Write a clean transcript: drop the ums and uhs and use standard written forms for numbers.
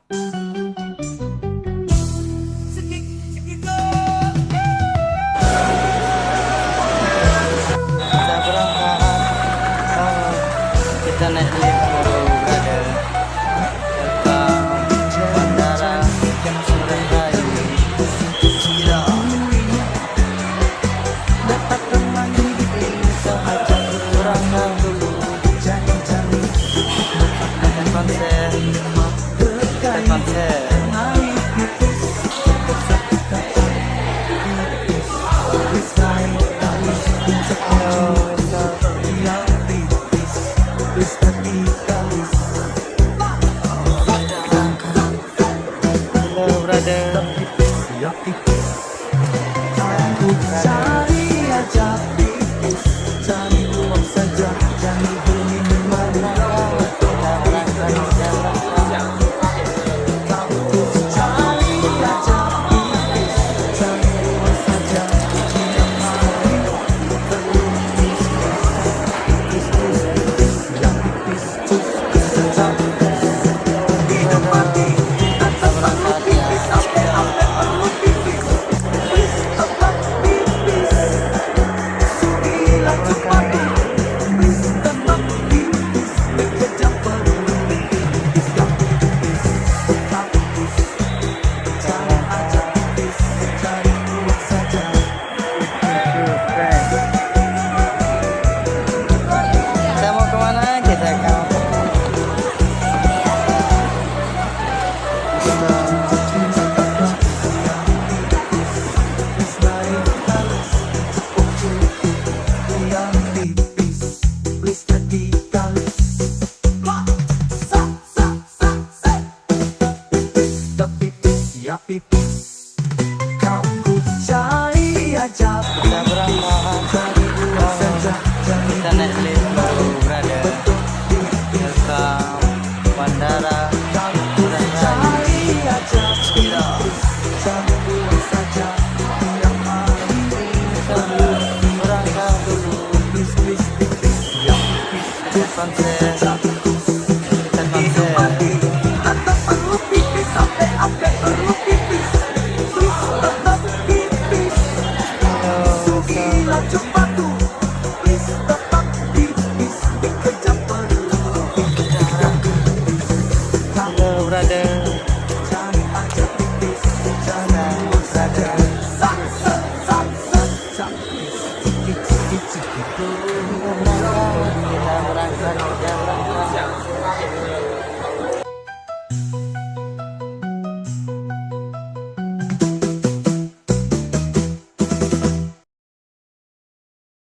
Kita naik lift dulu, brother, ke bandara Surabaya. Dapat teman bisa ajak berangkat dulu. Kita konser. Hello, brother. Aku cari aja tipis, cari uang saja, jangan berminimal. Kita berangkat jalan. Aku cari aja tipis, cari uang saja, tidak mau terlukis. Yang tipis, saja. Hidup mati, Kita berangkat ya. perlu tipis, tipis tetap tipis. Sugilah cepat tipis, tetap tipis. Bekerja perlu tipis, yang tipis, tetap tipis. Cari aja tipis, cari uang saja. Kita mau kemana? Kita ke Yang tipis, please jadi kalis. Tapi ya pipis, kau ku cari aja. kita berangkat. Cari uang saja, jangan Kita naik lift dulu, brother, betul tipis. ke bandara Kau ku cari aja tipis, cari uang saja. Yang mari berangkat dulu. tipis, tipis, tipis. Yang tipis, Konser. satu